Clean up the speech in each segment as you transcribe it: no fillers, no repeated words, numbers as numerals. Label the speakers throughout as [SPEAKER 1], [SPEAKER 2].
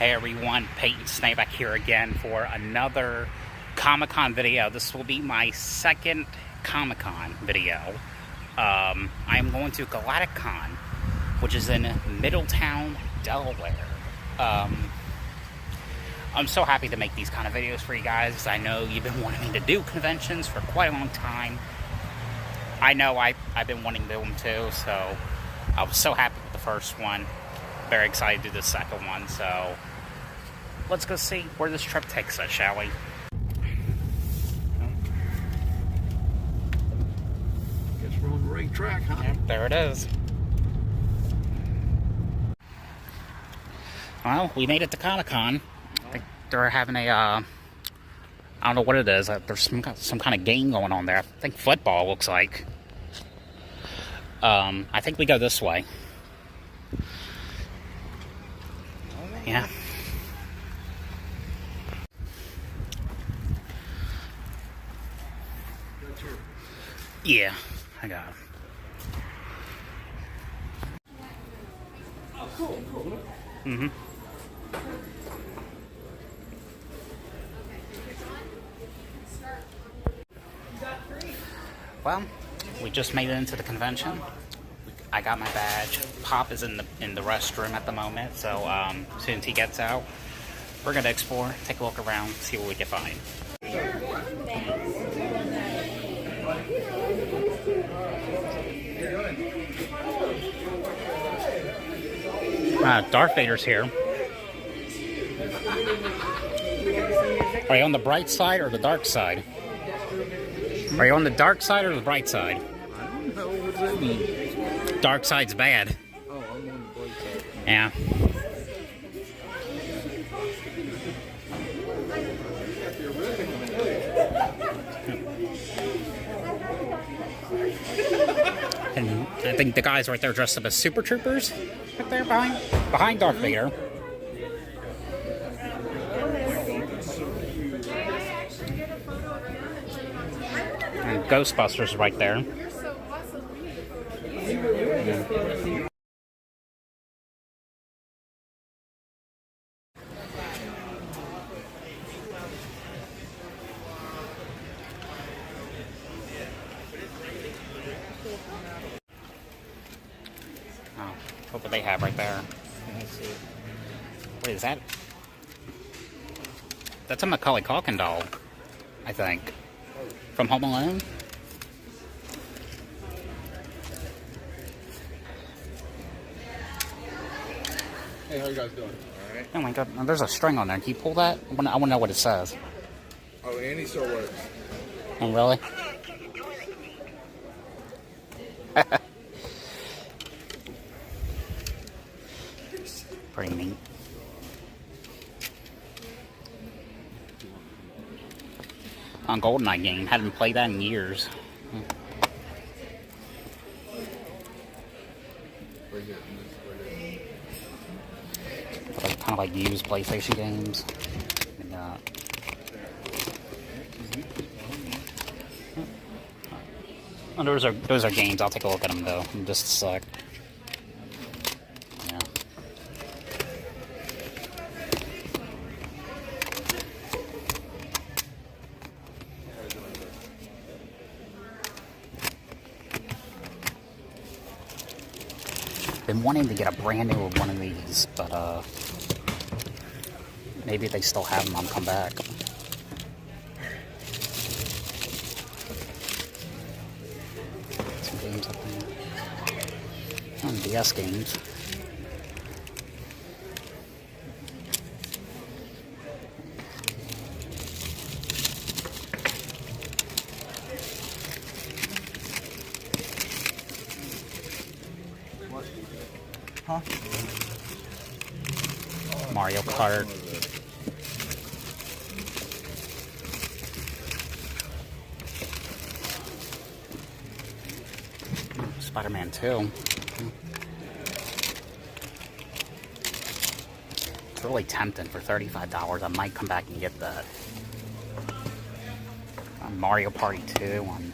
[SPEAKER 1] Hey everyone, Peyton Snay back here again for another Comic-Con video. This will be my second Comic-Con video. I am going to Galactic Con, which is in Middletown, Delaware. I'm so happy to make these kind of videos for you guys. I know you've been wanting me to do conventions for quite a long time. I know I've been wanting to do them too, so I was so happy with the first one. Very excited to do the second one, so let's go see where this trip takes us, shall we?
[SPEAKER 2] Guess we're on the right track, huh?
[SPEAKER 1] Yep, there it is. Well, we made it to Comic-Con. I think they're having a, I don't know what it is. There's some kind of game going on there. I think football looks like. I think we go this way. Yeah. Yeah, I got it.
[SPEAKER 2] Oh, cool.
[SPEAKER 1] Mm-hmm. Well, we just made it into the convention. I got my badge. Pop is in the restroom at the moment, so as soon as he gets out, we're gonna explore, take a look around, see what we can find. Darth Vader's here. Are you on the bright side or the dark side? Are you on the dark side or the bright side?
[SPEAKER 2] I don't know. What does that mean?
[SPEAKER 1] Dark side's bad.
[SPEAKER 2] Oh, I'm on the bright side.
[SPEAKER 1] Yeah. And I think the guys right there dressed up as Super Troopers, right there behind Darth Vader. And Ghostbusters right there. Oh, look what they have right there. What is that? That's a Macaulay Culkin doll, I think. From Home Alone?
[SPEAKER 2] Hey, how you guys doing? All right.
[SPEAKER 1] Oh my god, there's a string on there. Can you pull that? I want to know what it says.
[SPEAKER 2] Oh, Andy still works.
[SPEAKER 1] Oh, really? Pretty neat. On GoldenEye game. Hadn't played that in years. Kind of like used PlayStation games. Oh, those are games. I'll take a look at them though in just a sec. Yeah. Been wanting to get a brand new one of these, but maybe if they still have them, I'll come back. Some games up there. Oh, DS games.
[SPEAKER 2] Huh?
[SPEAKER 1] Mario Kart. Spider-Man 2. It's really tempting for $35. I might come back and get that. Mario Party 2 on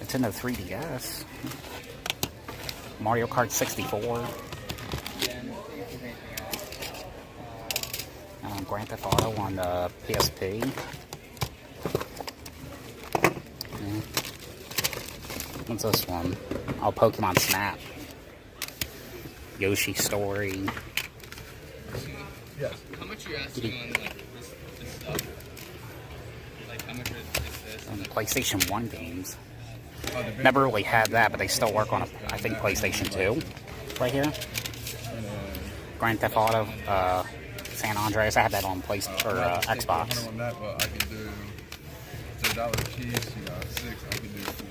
[SPEAKER 1] Nintendo 3DS. Mario Kart 64. Grand Theft Auto on the PSP. What's this one? Oh, Pokemon Snap. Yoshi Story.
[SPEAKER 2] Yes.
[SPEAKER 3] How much are you asking on like this stuff? Like how much is this?
[SPEAKER 1] PlayStation 1 games. Never really had that, but they still work on, I think, PlayStation 2. Right here. Grand Theft Auto, San Andreas. I had that on Xbox.
[SPEAKER 2] On that, but I can do $1 cheese. You got 6. I can do 4.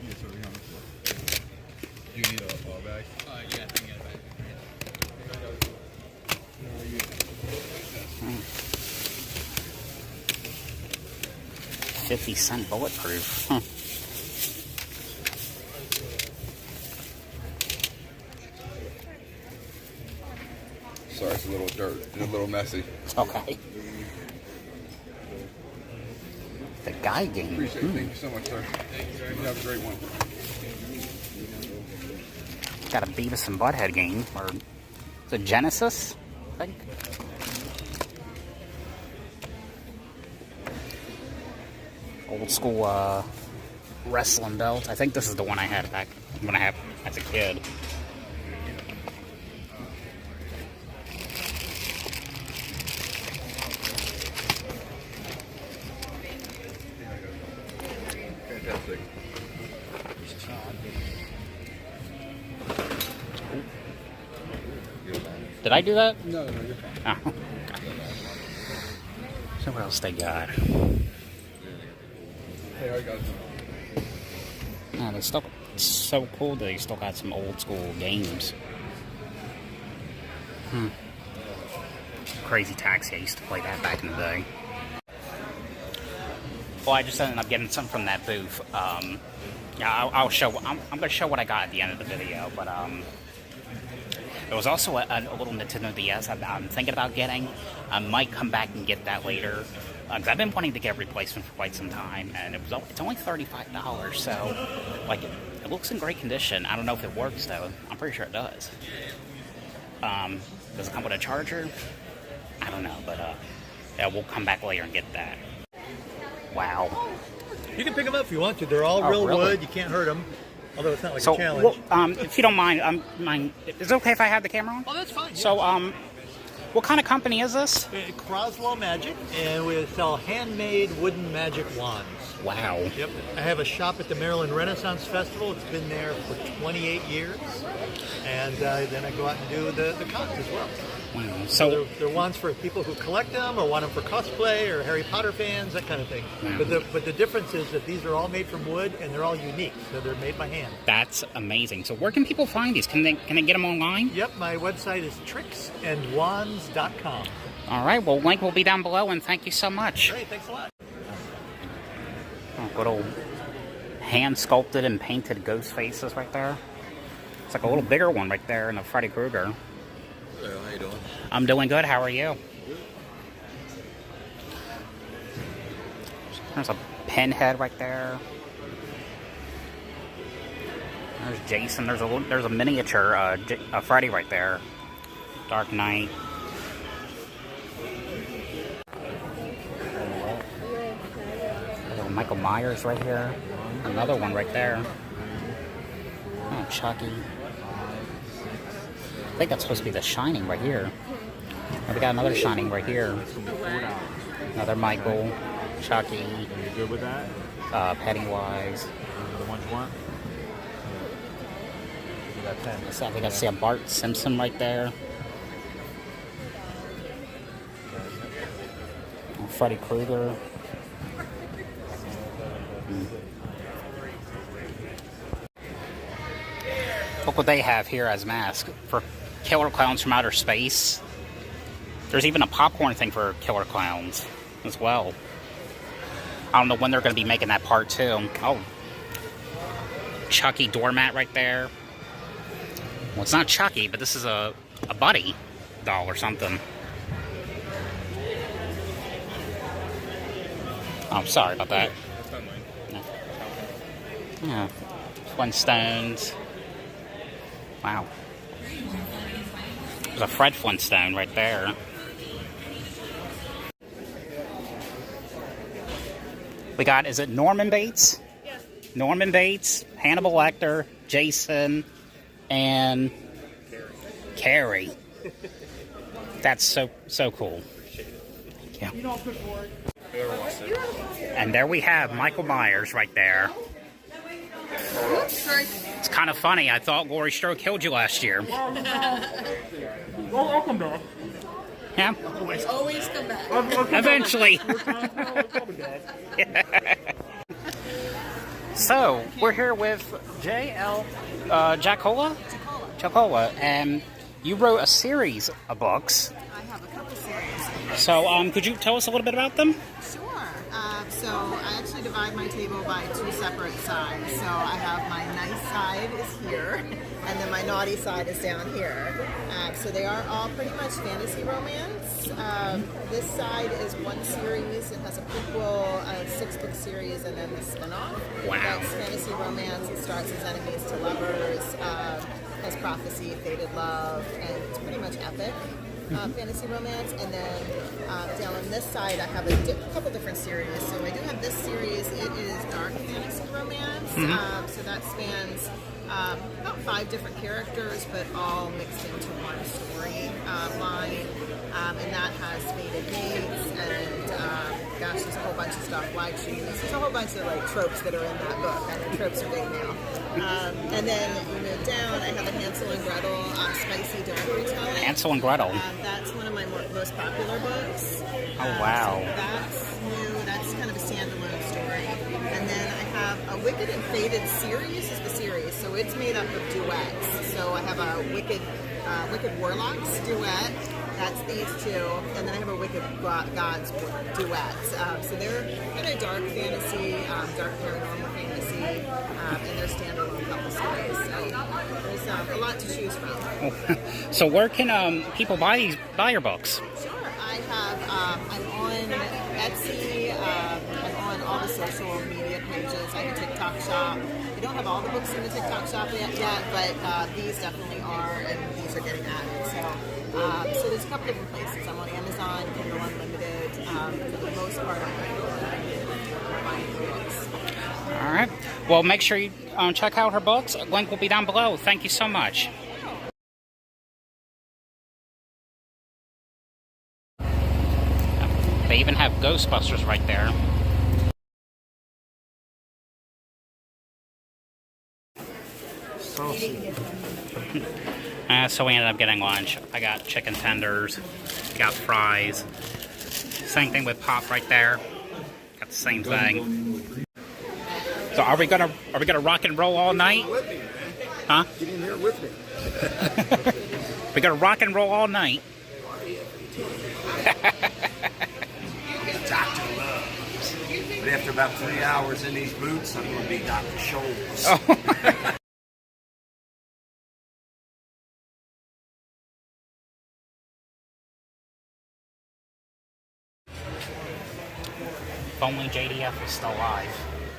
[SPEAKER 2] Yeah, so we on 4. You need a bag?
[SPEAKER 3] Yeah, I think I got it.
[SPEAKER 1] 50-cent bulletproof. Huh.
[SPEAKER 2] Sorry, it's a little dirt. It's a little messy.
[SPEAKER 1] Okay. The guy game.
[SPEAKER 2] Appreciate it. Thank you so much, sir. You have a great one.
[SPEAKER 1] Got a Beavis and Butthead game. Or is it Genesis? I think. Old school wrestling belt. I think this is the one I had back when I had as a kid.
[SPEAKER 2] Fantastic.
[SPEAKER 1] Did I do that?
[SPEAKER 2] No, you're fine.
[SPEAKER 1] Oh. So what else they got?
[SPEAKER 2] Hey, how you guys doing?
[SPEAKER 1] Oh, they still, it's so cool that they still got some old school games. Crazy Taxi, I used to play that back in the day. Well, I just ended up getting some from that booth. Yeah, I'll show. I'm going to show what I got at the end of the video, but there was also a little Nintendo DS I'm thinking about getting. I might come back and get that later. Because I've been wanting to get a replacement for quite some time, and it's only $35, so like it looks in great condition. I don't know if it works though. I'm pretty sure it does. Does it come with a charger? I don't know, but yeah, we'll come back later and get that. Wow.
[SPEAKER 4] You can pick them up if you want to. They're all real
[SPEAKER 1] really?
[SPEAKER 4] wood. You can't hurt them. Although it's not like
[SPEAKER 1] So,
[SPEAKER 4] a challenge.
[SPEAKER 1] well, if you don't mind, is it okay if I have the camera on?
[SPEAKER 4] Oh, that's fine.
[SPEAKER 1] So, what kind of company is this?
[SPEAKER 4] Croswell Magic, and we sell handmade wooden magic wands.
[SPEAKER 1] Wow.
[SPEAKER 4] Yep. I have a shop at the Maryland Renaissance Festival. It's been there for 28 years. And then I go out and do the cons as well.
[SPEAKER 1] Wow.
[SPEAKER 4] So they're wands for people who collect them or want them for cosplay or Harry Potter fans, that kind of thing.
[SPEAKER 1] Wow.
[SPEAKER 4] But the difference is that these are all made from wood and they're all unique. So they're made by hand.
[SPEAKER 1] That's amazing. So where can people find these? Can they get them online?
[SPEAKER 4] Yep, my website is tricksandwands.com.
[SPEAKER 1] All right. Well, link will be down below, and thank you so much.
[SPEAKER 4] Great, thanks a lot.
[SPEAKER 1] Oh, good old hand sculpted and painted ghost faces right there. It's like a little bigger one right there in the Freddy Krueger.
[SPEAKER 2] Hello, how you doing?
[SPEAKER 1] I'm doing good. How are you? There's a pinhead right there. There's Jason. There's a miniature Freddy right there. Dark Knight. There's a Michael Myers right here. Another one right there. Oh, Chucky. I think that's supposed to be The Shining right here. And we got another Shining right here. Another Michael, Chucky.
[SPEAKER 5] Are you good with that?
[SPEAKER 1] Pennywise.
[SPEAKER 5] The ones you want? You got 10.
[SPEAKER 1] I think I see a Bart Simpson right there. Freddy Krueger. Look what they have here as masks for Killer Clowns from Outer Space. There's even a popcorn thing for Killer Clowns as well. I don't know when they're going to be making that part 2. Oh, Chucky doormat right there. Well, it's not Chucky, but this is a Buddy doll or something. Oh, sorry about that.
[SPEAKER 3] That's not mine.
[SPEAKER 1] Yeah, Flintstones. Wow. There's a Fred Flintstone right there. We got, is it Norman Bates?
[SPEAKER 6] Yes.
[SPEAKER 1] Norman Bates, Hannibal Lecter, Jason, and Carrie. That's so cool. Thank you. And there we have Michael Myers right there.
[SPEAKER 6] Oops, sorry.
[SPEAKER 1] It's kind of funny. I thought Laurie Strode killed you last year.
[SPEAKER 5] I'll come back.
[SPEAKER 1] Yeah,
[SPEAKER 6] Always come back.
[SPEAKER 1] eventually. So, we're here with J.L. Jacola? Jacola, and you wrote a series of books.
[SPEAKER 6] I have a couple series.
[SPEAKER 1] So, could you tell us a little bit about them?
[SPEAKER 6] Sure. So I actually divide my table by two separate sides. So I have my nice side is here, and then my naughty side is down here. So they are all pretty much fantasy romance. This side is one series. It has a prequel, a 6-book series, and then the spin-off.
[SPEAKER 1] Wow.
[SPEAKER 6] That's fantasy romance. It starts as enemies to lovers, has prophecy, fated love, and it's pretty much epic. Fantasy romance, and then down on this side I have a couple different series. So I do have this series. It is dark fantasy romance. So that spans about 5 different characters, but all mixed into one story line. And that has fated mates and gosh, there's a whole bunch of stuff. White shoes. There's a whole bunch of like tropes that are in that book. I know tropes are big now. And then you move down. I have a Hansel and Gretel spicy dark retelling.
[SPEAKER 1] Hansel and Gretel.
[SPEAKER 6] That's one of my most popular books.
[SPEAKER 1] Oh, wow.
[SPEAKER 6] So that's new. That's kind of a standalone story. And then I have a Wicked and Fated series. Is the series, so it's made up of duets. So I have a Wicked Warlocks duet. That's these two, and then I have a Wicked Gods duet. So they're kind of dark fantasy, dark paranormal fantasy, and they're standalone couple stories. So there's a lot to choose from.
[SPEAKER 1] So where can people buy your books?
[SPEAKER 6] Sure, I have. I'm on Etsy. I'm on all the social media pages. I have a TikTok shop. I don't have all the books in the TikTok shop yet, but these definitely are, and these are getting added. So there's a couple different places. I'm on Amazon, Kindle Unlimited. For the most part, I'm buying books.
[SPEAKER 1] All right. Well, make sure you check out her books. A link will be down below. Thank you so much. They even have Ghostbusters right there. So we ended up getting lunch. I got chicken tenders, got fries. Same thing with pop right there. Got the same thing. So are we gonna rock and roll all night? Huh?
[SPEAKER 2] Get in here with me.
[SPEAKER 1] We're gonna rock and roll all night.
[SPEAKER 7] Dr. Loves. But after about 3 hours in these boots, I'm going to be Dr. Scholes.
[SPEAKER 1] Oh. If only JDF was still alive.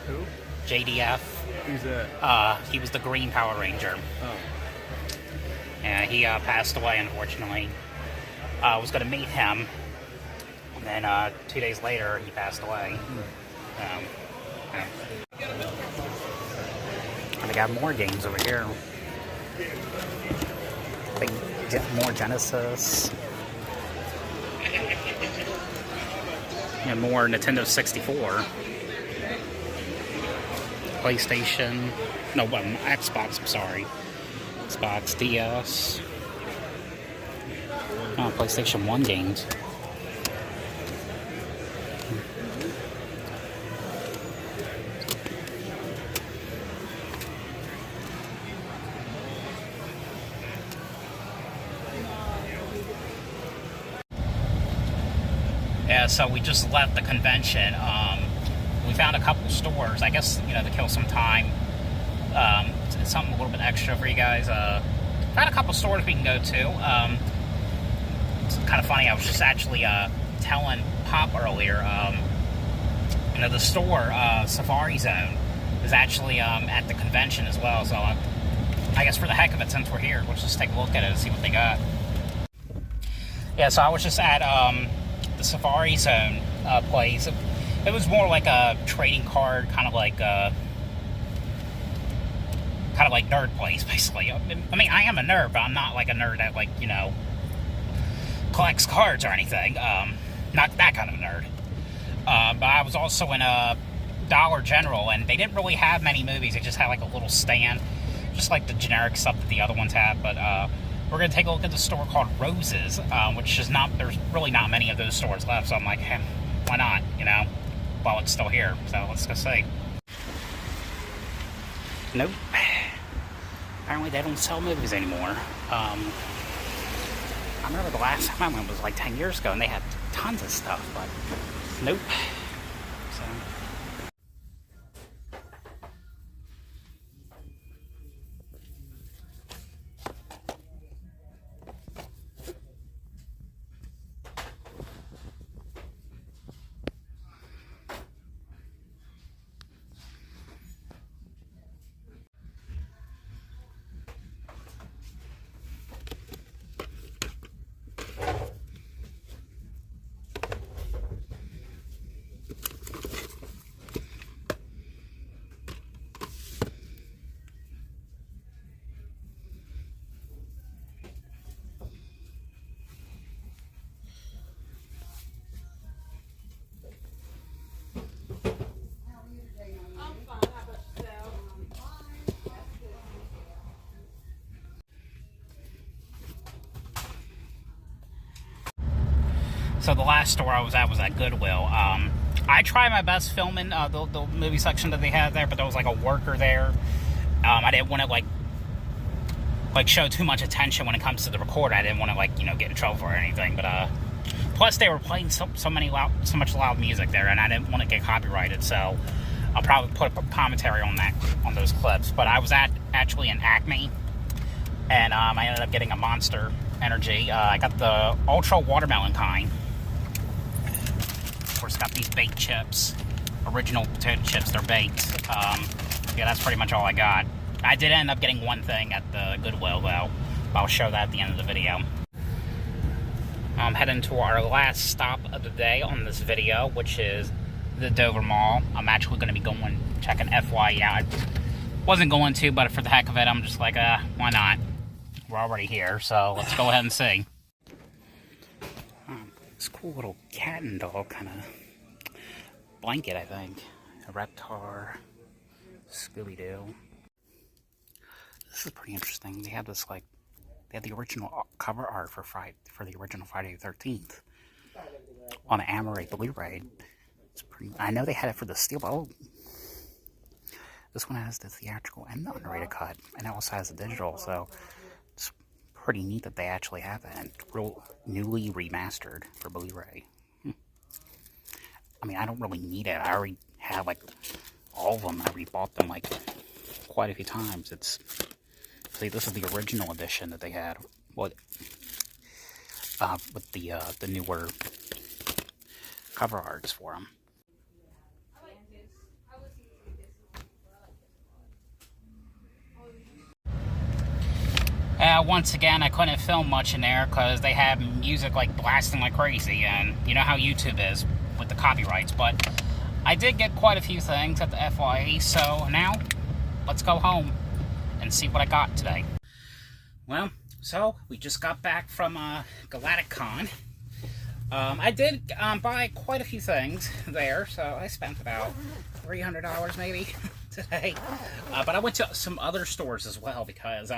[SPEAKER 2] Who?
[SPEAKER 1] JDF.
[SPEAKER 2] Who's that?
[SPEAKER 1] He was the Green Power Ranger.
[SPEAKER 2] Oh.
[SPEAKER 1] And he passed away, unfortunately. I was going to meet him. And then 2 days later, he passed away. And we got more games over here. I think more Genesis. And more Nintendo 64. PlayStation. No, Xbox, I'm sorry. Xbox, DS. Oh, PlayStation 1 games. Yeah, so we just left the convention. We found a couple stores, I guess, to kill some time. Something a little bit extra for you guys. Found a couple stores we can go to. It's kind of funny, I was just actually telling Pop earlier, the store, Safari Zone, is actually at the convention as well, so I guess for the heck of it, since we're here, let's just take a look at it and see what they got. Yeah, so I was just at the Safari Zone place. It was more like a trading card, kind of like nerd place, basically. I mean, I am a nerd, but I'm not like a nerd that, like, you know, collects cards or anything. Not that kind of a nerd. But I was also in a Dollar General, and they didn't really have many movies. They just had like a little stand, just like the generic stuff that the other ones have. But we're gonna take a look at the store called Roses, which is not. There's really not many of those stores left. So I'm like, hey, why not? You know, while it's still here. So let's go see. Nope. Apparently they don't sell movies anymore. I remember the last time I went was like 10 years ago, and they had tons of stuff, but nope. So. So the last store I was at Goodwill. I tried my best filming the movie section that they had there, but there was like a worker there. I didn't want to like show too much attention when it comes to the recorder. I didn't want to, like, you know, get in trouble for anything. But plus they were playing so much loud music there, and I didn't want to get copyrighted. So I'll probably put a commentary on those clips. But I was actually in Acme, and I ended up getting a Monster Energy. I got the Ultra Watermelon kind. Of course, got these baked chips, original potato chips. They're baked. Yeah, that's pretty much all I got. I did end up getting one thing at the Goodwill, though. I'll show that at the end of the video. I'm heading to our last stop of the day on this video, which is the Dover Mall. I'm actually going to be going checking FY out. I wasn't going to, but for the heck of it, I'm just like, why not? We're already here, so let's go ahead and see. This cool little cat and dog kind of blanket, I think. A Reptar, Scooby-Doo. This is pretty interesting. They have this, like, they have the original cover art for the original Friday the 13th on an Amaray Blu-ray. It's pretty. I know they had it for the Steelbook. Oh, this one has the theatrical and the unrated cut, and it also has the digital. So it's pretty neat that they actually have that, and real newly remastered for Blu-ray. I mean, I don't really need it. I already have like all of them. I rebought them like quite a few times. See, this is the original edition that they had. What? With the newer cover arts for them. Once again, I couldn't film much in there because they have music like blasting like crazy, and you know how YouTube is with the copyrights. But I did get quite a few things at the FYE, so now let's go home and see what I got today. Well, so we just got back from Galactic Con. I did buy quite a few things there, so I spent about $300 maybe today. But I went to some other stores as well because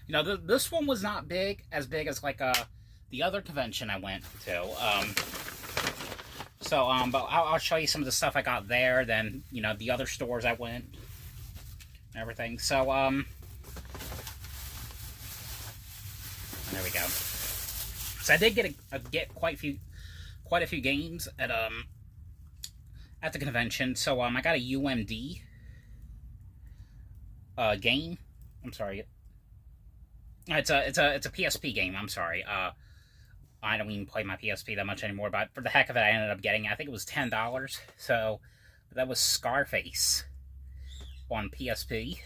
[SPEAKER 1] you know, this one was not as big as like the other convention I went to. But I'll show you some of the stuff I got there. Then, you know, the other stores I went and everything. So there we go. So I did get quite a few games at the convention. So I got a UMD game. I'm sorry. It's a PSP game. I'm sorry. I don't even play my PSP that much anymore, but for the heck of it, I ended up getting, I think it was $10. So that was Scarface on PSP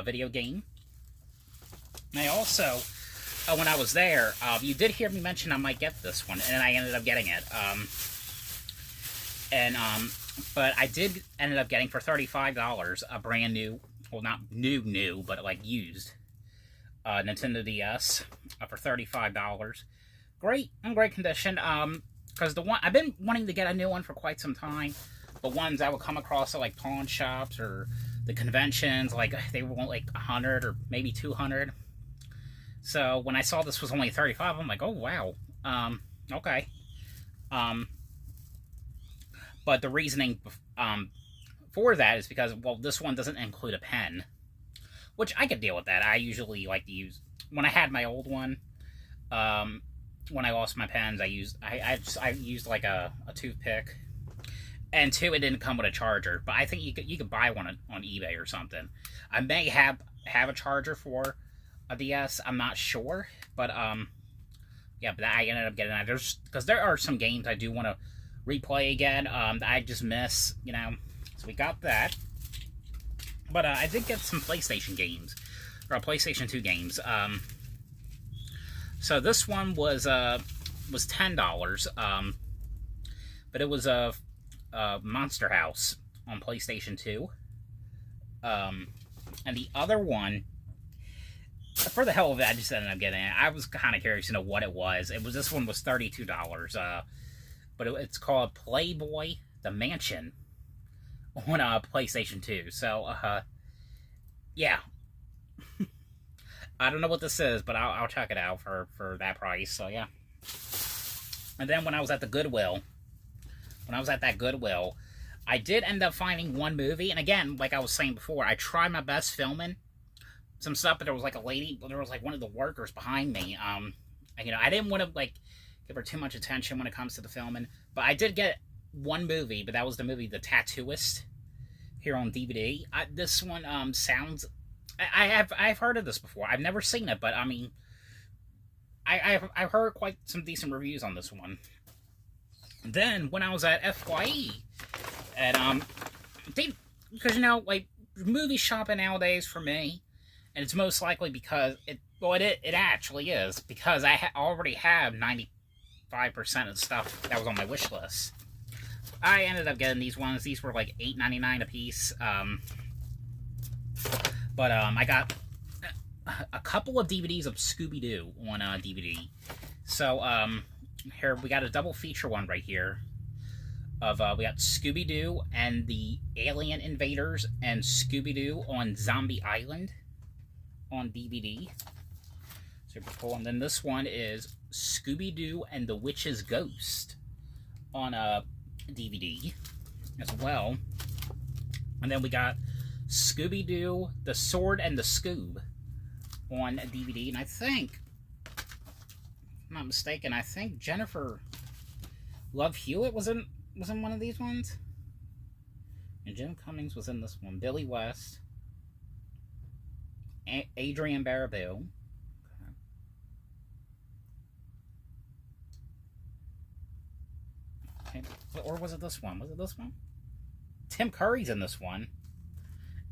[SPEAKER 1] video game. And I also, when I was there, you did hear me mention I might get this one, and I ended up getting it. But I did ended up getting for $35 a brand new, well, not new, but like used Nintendo DS for $35. Great, in great condition. Because the one I've been wanting to get a new one for quite some time. The ones I would come across at like pawn shops or the conventions, like they were like 100 or maybe 200. So when I saw this was only 35, I'm like, oh wow, okay. But the reasoning for that is because, well, this one doesn't include a pen, which I could deal with that. I usually like to use, when I had my old one, when I lost my pens, I used like a toothpick. And two, it didn't come with a charger, but I think you could buy one on eBay or something. I may have a charger for a DS. I'm not sure, but yeah. But I ended up getting that. Because there are some games I do want to replay again. I just miss, you know. So we got that. But I did get some PlayStation games, or PlayStation 2 games. So this one was $10. But it was a Monster House on PlayStation 2. And the other one, for the hell of it, I just ended up getting it. I was kind of curious to know what it was. This one was $32. But it's called Playboy the Mansion on PlayStation 2. So, yeah. I don't know what this is, but I'll check it out for that price. So, yeah. And then when I was at the Goodwill, I did end up finding one movie. And again, like I was saying before, I tried my best filming some stuff, but there was like a lady, there was like one of the workers behind me. And, you know, I didn't want to like give her too much attention when it comes to the filming. But I did get one movie, but that was the movie The Tattooist here on DVD. This one sounds... I've heard of this before. I've never seen it, but I mean, I've heard quite some decent reviews on this one. Then when I was at FYE, and because you know, like movie shopping nowadays for me, and it's most likely because it actually is because I already have 95% of the stuff that was on my wish list. I ended up getting these ones. These were like $8.99 a piece. But I got a couple of DVDs of Scooby-Doo on DVD. So here we got a double feature one right here. We got Scooby-Doo and the Alien Invaders and Scooby-Doo on Zombie Island on DVD. Super cool. And then this one is Scooby-Doo and the Witch's Ghost on DVD as well. And then we got Scooby-Doo, The Sword and the Scoob on DVD. And I think, if I'm not mistaken, I think Jennifer Love Hewitt was in one of these ones. And Jim Cummings was in this one. Billy West. Adrian Baraboo. Okay. Or was it this one? Was it this one? Tim Curry's in this one.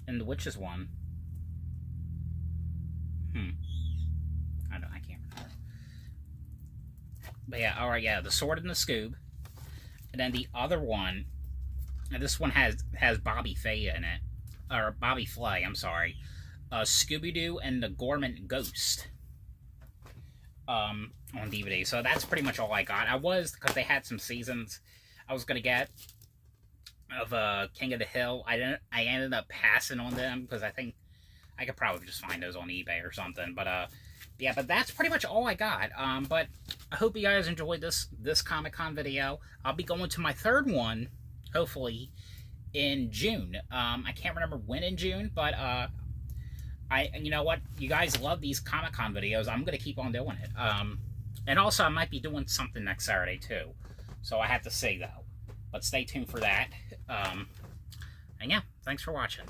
[SPEAKER 1] And the Witches one. I can't remember. But yeah, alright, yeah, The Sword and the Scoob. And then the other one, and this one has Bobby Flay in it. Or Bobby Flay, I'm sorry. Scooby-Doo and the Gormont Ghost. On DVD. So that's pretty much all I got. Because they had some seasons I was gonna get of King of the Hill. I ended up passing on them because I think I could probably just find those on eBay or something. But yeah, but that's pretty much all I got. But I hope you guys enjoyed this Comic-Con video. I'll be going to my third one, hopefully, in June. I can't remember when in June, but you know what? You guys love these Comic-Con videos. I'm gonna keep on doing it. And also I might be doing something next Saturday too. So I have to see though. But stay tuned for that. And yeah, thanks for watching.